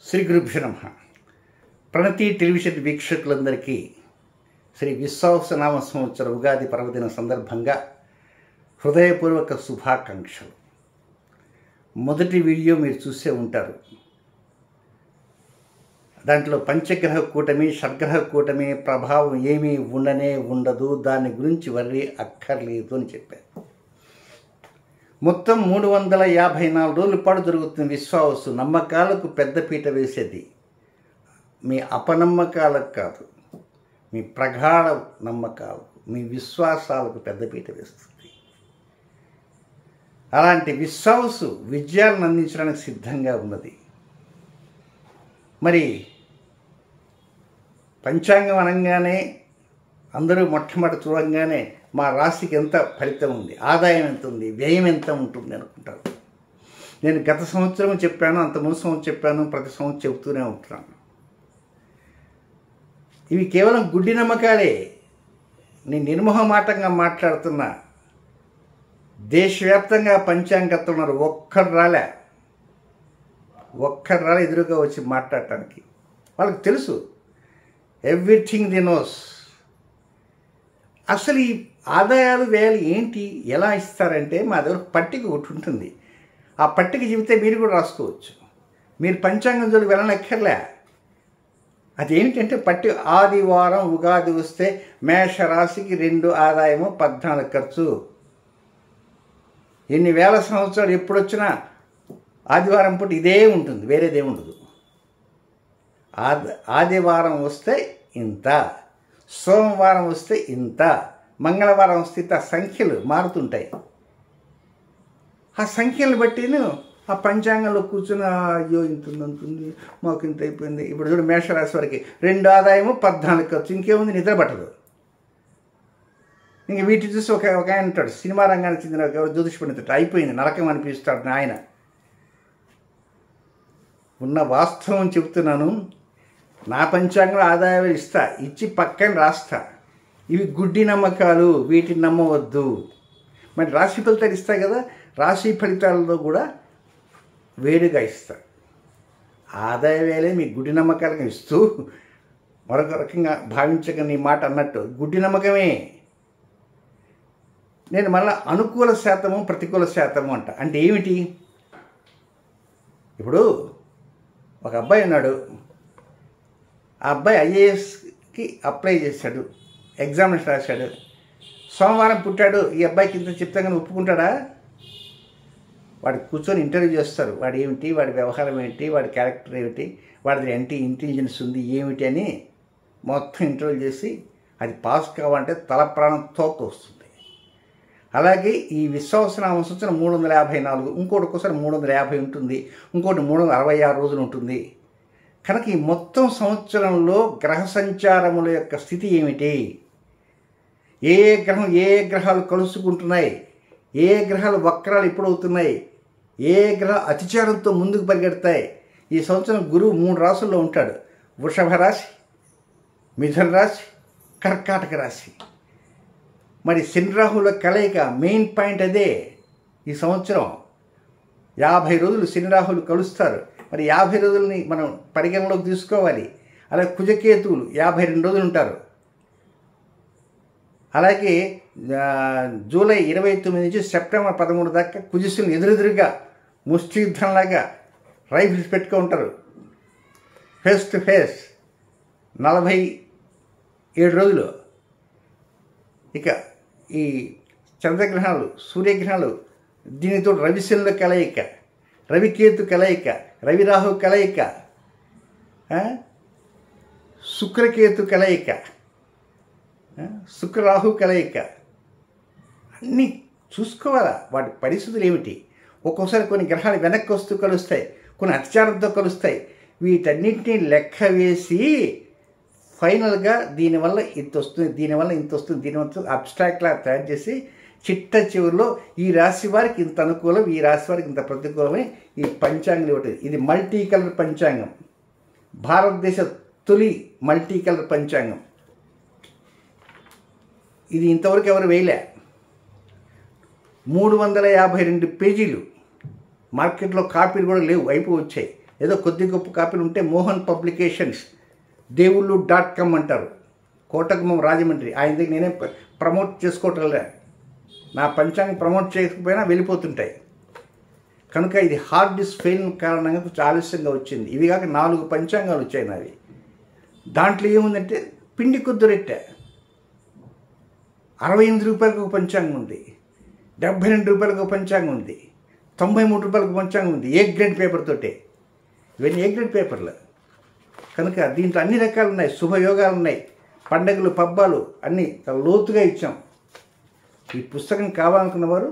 శ్రీ గురుభ్యో నమః. ప్రణతి టెలివిజన్ వీక్షకులందరికీ శ్రీ విశ్వావసనామ సంవత్సర ఉగాది పర్వదిన సందర్భంగా హృదయపూర్వక శుభాకాంక్షలు. మొదటి వీడియో మీరు చూసే ఉంటారు. దాంట్లో పంచగ్రహ కూటమి షడ్గ్రహ కూటమి ప్రభావం ఏమీ ఉండదు, దాని గురించి వర్రీ అక్కర్లేదు అని చెప్పారు. మొత్తం 354 రోజుల పాటు జరుగుతున్న విశ్వావసు నమ్మకాలకు పెద్దపీట వేసేది. మీ అపనమ్మకాలకు కాదు, మీ ప్రగాఢ నమ్మకాలు, మీ విశ్వాసాలకు పెద్దపీట వేస్తుంది. అలాంటి విశ్వావసు విజయాలను అందించడానికి సిద్ధంగా ఉన్నది. మరి పంచాంగం అనగానే అందరూ మొట్టమొదటి చూడంగానే మా రాశికి ఎంత ఫలితం ఉంది, ఆదాయం ఎంత ఉంది, వ్యయం ఎంత ఉంటుంది అనుకుంటారు. నేను గత సంవత్సరం చెప్పాను, అంత ముందు సంవత్సరం చెప్పాను, ప్రతి సంవత్సరం చెబుతూనే ఉంటున్నాను. ఇవి కేవలం గుడ్డి నమ్మకాలే. నేను నిర్మోహమాటంగా మాట్లాడుతున్నా. దేశవ్యాప్తంగా పంచాంగత్వం ఉన్నారు, ఒక్కరు రాలే ఎదురుగా వచ్చి మాట్లాడటానికి. వాళ్ళకి తెలుసు, ఎవ్రీథింగ్ ది నోస్. అసలు ఈ ఆదాయాలు వ్యయాలు ఏంటి, ఎలా ఇస్తారంటే మా దగ్గర పట్టిక ఒకటి ఉంటుంది. ఆ పట్టిక చెబితే మీరు కూడా రాసుకోవచ్చు. మీరు పంచాంగం జోలికి వెళ్ళనక్కర్లే. అదేమిటంటే ఆదివారం ఉగాది వస్తే మేషరాశికి 2 ఆదాయము 14 ఖర్చు. ఎన్ని వేల సంవత్సరాలు ఎప్పుడొచ్చినా ఆదివారం పూట ఇదే ఉంటుంది, వేరేదే ఉండదు. ఆదివారం వస్తే ఇంత, సోమవారం వస్తే ఇంత, మంగళవారం వస్తే ఇంత, సంఖ్యలు మారుతుంటాయి. ఆ సంఖ్యలను బట్టి ఆ పంచాంగంలో కూర్చుని అయ్యో ఇంత ఉంటుంది, మాకు ఇంత అయిపోయింది. ఇప్పుడు చూడు, మేషరాశి వారికి 2 ఆదాయము 14 ఖర్చు. ఇంకేముంది, నిద్ర పట్టదు. ఇంక వీటి చూసి ఒక ఆయన ఉంటాడు, సినిమా రంగానికి చెందిన జ్యోతిష్ పండితుడు, అయిపోయింది నరకం అనిపిస్తాడు ఆయన. ఉన్న వాస్తవం చెబుతున్నాను. నా పంచాంగంలో ఆదాయాలు ఇచ్చి పక్కన రాస్తా. ఇవి గుడ్డి నమ్మకాలు, వీటిని నమ్మవద్దు. మరి రాశి ఫలితాలు ఇస్తాయి కదా, రాశి ఫలితాలలో కూడా వేడిగా ఇస్తా. ఆదాయ వేలే మీ గుడ్డి నమ్మకాలకు ఇస్తూ మరొక రకంగా భావించక నీ మాట అన్నట్టు గుడ్డి నమ్మకమే. నేను మళ్ళీ అనుకూల శాతము ప్రతికూల శాతము అంట. అంటే ఏమిటి? ఇప్పుడు ఒక అబ్బాయి ఉన్నాడు, ఆ అబ్బాయి ఐఏఎస్కి అప్లై చేశాడు, ఎగ్జామినేషన్ రాశాడు. సోమవారం పుట్టాడు. ఈ అబ్బాయికి ఇంత చెప్తా కానీ ఒప్పుకుంటాడా? వాడు కూర్చొని ఇంటర్వ్యూ చేస్తారు. వాడు ఏమిటి, వాడి వ్యవహారం ఏంటి, వాడి క్యారెక్టర్ ఏమిటి, వాడి ఇంటెలిజెన్స్ ఉంది ఏమిటి అని మొత్తం ఇంటర్వ్యూ చేసి అది పాస్ కావాలంటే తల ప్రాణం తోక వస్తుంది. అలాగే ఈ విశ్వావసనామ సంవత్సరం 354, ఇంకోటి ఒక్కోసారి 350 ఉంటుంది, ఇంకోటి 366 రోజులు ఉంటుంది. కనుక ఈ మొత్తం సంవత్సరంలో గ్రహ సంచారముల యొక్క స్థితి ఏమిటి, ఏ గ్రహాలు కలుసుకుంటున్నాయి, ఏ గ్రహాలు వక్రాలు ఎప్పుడవుతున్నాయి, ఏ గ్రహ అతిచారంతో ముందుకు పరిగెడతాయి. ఈ సంవత్సరం గురువు 3 రాశుల్లో ఉంటాడు, వృషభ రాశి, మిథున రాశి, కర్కాటక రాశి. మరి శని రాహుల కలయిక మెయిన్ పాయింట్ అదే. ఈ సంవత్సరం 50 రోజులు శని రాహులు కలుస్తారు. మరి 50 రోజులని మనం పరిగణలోకి తీసుకోవాలి. అలాగే కుజకేతువులు 52 రోజులు ఉంటారు. అలాగే జూలై 29 నుంచి సెప్టెంబర్ 13 దాకా కుజశని ఎదురెదురుగా ముష్టియుద్ధంలాగా రైఫిల్స్ పెట్టుకో ఉంటారు, ఫేస్ టు ఫేస్ 47 రోజులు. ఇక ఈ చంద్రగ్రహాలు, సూర్యగ్రహాలు, దీనితో రవిశనుల కలయిక, రవికేతు కలయిక, రవిరాహు కలయిక, శుక్రకేతు కలయిక, శుక్రరాహు కలయిక, అన్నీ చూసుకోవాలా. వాటి పరిస్థితులు ఏమిటి. ఒక్కోసారి కొన్ని గ్రహాలు వెనక్కి వస్తూ కలుస్తాయి, కొన్ని అతిచారంతో కలుస్తాయి. వీటన్నింటినీ లెక్క వేసి ఫైనల్గా దీనివల్ల ఇంత వస్తుంది, దీనివల్ల ఇంత వస్తుంది, దీనివల్ల అబ్స్ట్రాక్ట్లా తయారు చేసి చిట్ట చివరిలో ఈ రాశి వారికి ఇంత అనుకూలం, ఈ రాశి వారికి ఇంత ప్రతికూలమని ఈ పంచాంగం ఇవ్వటం. ఇది మల్టీ కలర్ పంచాంగం, భారతదేశ తొలి మల్టీ కలర్ పంచాంగం. ఇది ఇంతవరకు ఎవరు వేయలే. 352 పేజీలు, మార్కెట్లో కాపీలు కూడా లేవు, అయిపోయి వచ్చాయి. ఏదో కొద్ది గొప్ప కాపీలు ఉంటే మోహన్ పబ్లికేషన్స్ దేవుళ్ళు.com అంటారు, కోటగుమ్మం రాజమండ్రి. ఆయన దగ్గర నేనే ప్రమోట్ చేసుకోవటంలే, నా పంచాంగం ప్రమోట్ చేయకపోయినా వెళ్ళిపోతుంటాయి. కనుక ఇది హార్డ్ డిస్క్ ఫెయిల్ కారణంగా కొంచెం ఆలస్యంగా వచ్చింది. ఇవి కాక 4 పంచాంగాలు వచ్చాయి నావి. దాంట్లో ఏముందంటే పిండి కొద్ది రెట్టె 68 రూపాయలకు ఒక పంచాంగం ఉంది, 72 రూపాయలకు ఒక పంచాంగం ఉంది, 93 రూపాయలకు పంచాంగం ఉంది, ఏ గ్రేడ్ పేపర్ తోటే. ఇవన్నీ ఏ గ్రేడ్ పేపర్లు. కనుక దీంట్లో అన్ని రకాలు ఉన్నాయి, శుభయోగాలు ఉన్నాయి, పండగలు పబ్బాలు అన్నీ లోతుగా ఇచ్చాం. ఈ పుస్తకం కావాలనుకున్న వారు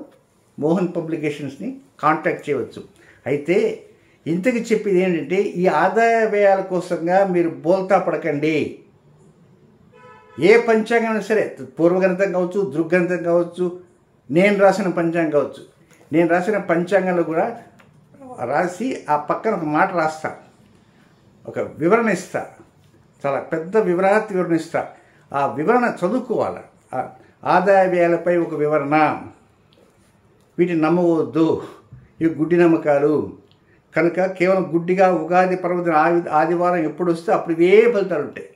మోహన్ పబ్లికేషన్స్ని కాంటాక్ట్ చేయవచ్చు. అయితే ఇంతకు చెప్పేది ఏంటంటే ఈ ఆదాయ వ్యయాల కోసంగా మీరు బోల్తా పడకండి. ఏ పంచాంగం అయినా సరే, పూర్వగణితం కావచ్చు, దృగ్గణితం కావచ్చు, నేను రాసిన పంచాంగం కావచ్చు. నేను రాసిన పంచాంగంలో కూడా రాసి ఆ పక్కన ఒక మాట రాస్తా, ఒక వివరణ ఇస్తా, చాలా పెద్ద వివరాత్మక వివరణ ఇస్తా. ఆ వివరణ చదువుకోవాలి. ఆదాయ వ్యయాలపై ఒక వివరణ, వీటిని నమ్మవద్దు, ఇవి గుడ్డి నమ్మకాలు. కనుక కేవలం గుడ్డిగా ఉగాది పర్వదిన ఆదివారం ఎప్పుడు వస్తే అప్పుడు ఇవే ఫలితాలు ఉంటాయి.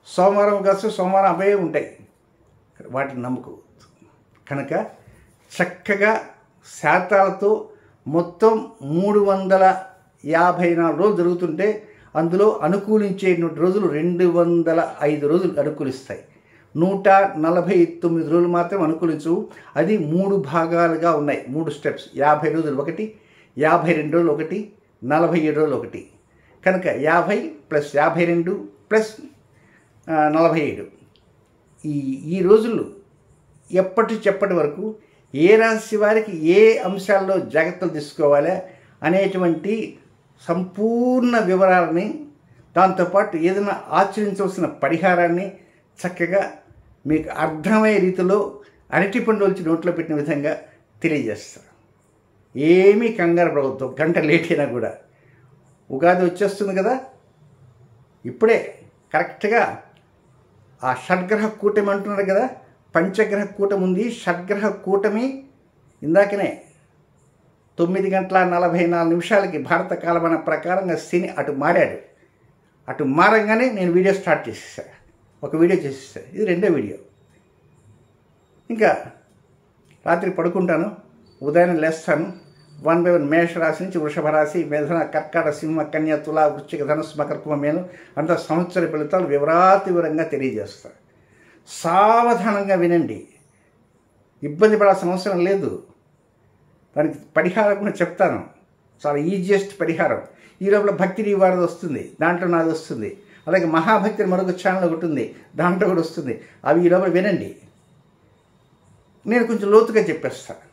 సోమవారం కాస్తే సోమవారం అవే ఉంటాయి, వాటిని నమ్మకవద్దు. కనుక చక్కగా శాతాలతో మొత్తం 354 రోజులు జరుగుతుంటే అందులో అనుకూలించే రోజులు 205 రోజులు అనుకూలిస్తాయి. 149 రోజులు మాత్రం అనుకూలించవు. అది 3 భాగాలుగా ఉన్నాయి, 3 స్టెప్స్. 50 రోజులు ఒకటి, 52 రోజులు ఒకటి, 47 రోజులు ఒకటి. కనుక 50 + 52 + 47 ఈ రోజులు చెప్పటి వరకు ఏ రాశి వారికి ఏ అంశాల్లో జాగ్రత్తలు తీసుకోవాలా అనేటువంటి సంపూర్ణ వివరాలని, దాంతోపాటు ఏదైనా ఆచరించవలసిన పరిహారాన్ని చక్కగా మీకు అర్థమయ్యే రీతిలో అరటిపండు వచ్చి నోట్లో పెట్టిన విధంగా తెలియజేస్తారు. ఏమీ కంగారు పడవద్దు, గంట లేట్ అయినా కూడా. ఉగాది వచ్చేస్తుంది కదా, ఇప్పుడే కరెక్ట్గా ఆ షడ్గ్రహ కూటమి అంటున్నారు కదా, పంచగ్రహ కూటమి ఉంది, షడ్గ్రహ కూటమి ఇందాకనే 9:44 భారత కాలమాన ప్రకారంగా శని అటు మారాడు. అటు మారంగానే నేను వీడియో స్టార్ట్ చేసేసాను, ఒక వీడియో చేసేసాను. ఇది 2వ వీడియో. ఇంకా రాత్రి పడుకుంటాను, ఉదయం లేస్తాను. 1 by 1 మేషరాశి నుంచి వృషభ రాశి, మిథున, కర్కాటక, సింహ, కన్య, తుల, వృశ్చిక, ధనుస్సు, మకర, కుంభమేను అంత సంవత్సర ఫలితాలు వివరంగా తెలియజేస్తాను. సావధానంగా వినండి, ఇబ్బంది పడాల్సిన అవసరం లేదు. దానికి పరిహారం కూడా చెప్తాను, చాలా ఈజియెస్ట్ పరిహారం. ఈ లోపల భక్తి వారిది వస్తుంది, దాంట్లో నాది వస్తుంది. అలాగే మహాభక్తి మరొక ఛానల్ ఒకటి ఉంది, దాంట్లో కూడా వస్తుంది. అవి ఈ లోపల వినండి, నేను కొంచెం లోతుగా చెప్పేస్తాను.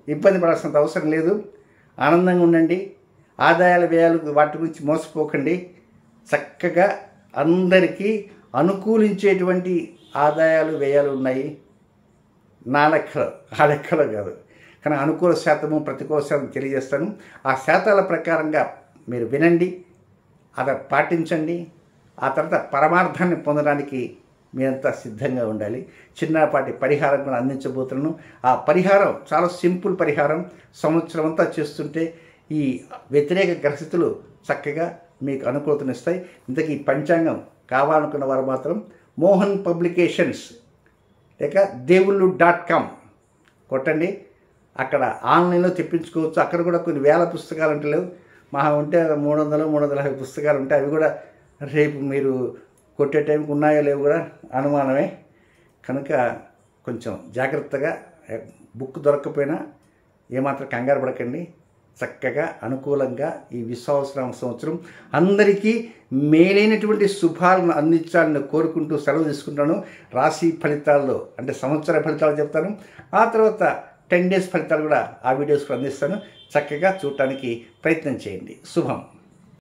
ఇబ్బంది పడాల్సినంత అవసరం లేదు. ఆనందంగా ఉండండి. ఆదాయాల వ్యయాలు వాటి గురించి మోసపోకండి. చక్కగా అందరికీ అనుకూలించేటువంటి ఆదాయాలు వ్యయాలు ఉన్నాయి. నా లెక్కలో, ఆ లెక్కలో కాదు, కానీ అనుకూల శాతము ప్రతికూల శాతం తెలియజేస్తాను. ఆ శాతాల ప్రకారంగా మీరు వినండి, అది పాటించండి. ఆ తర్వాత పరమార్థాన్ని పొందడానికి మీరంతా సిద్ధంగా ఉండాలి. చిన్నపాటి పరిహారం కూడా అందించబోతున్నాను. ఆ పరిహారం చాలా సింపుల్ పరిహారం. సంవత్సరం అంతా చేస్తుంటే ఈ వ్యతిరేక గ్రహస్థితులు చక్కగా మీకు అనుకూలతనిస్తాయి. ఇంతకీ పంచాంగం కావాలనుకున్న వారు మాత్రం మోహన్ పబ్లికేషన్స్ లేక దేవుళ్ళు.com కొట్టండి. అక్కడ ఆన్లైన్లో తెప్పించుకోవచ్చు. అక్కడ కూడా కొన్ని వేల పుస్తకాలు అంటే లేవు, మహా ఉంటే 300-350 పుస్తకాలు ఉంటాయి. అవి కూడా రేపు మీరు కొట్టే టైంకి ఉన్నాయో లేవు కూడా అనుమానమే. కనుక కొంచెం జాగ్రత్తగా, బుక్ దొరకకపోయినా ఏమాత్రం కంగారు పడకండి. చక్కగా అనుకూలంగా ఈ విశ్వావసరామ సంవత్సరం అందరికీ మేలైనటువంటి శుభాలను అందించాలని కోరుకుంటూ సెలవు తీసుకుంటాను. రాశి ఫలితాల్లో అంటే సంవత్సర ఫలితాలు చెప్తాను, ఆ తర్వాత 10 days ఫలితాలు కూడా ఆ వీడియోస్లో అందిస్తాను. చక్కగా చూడటానికి ప్రయత్నం చేయండి. శుభం.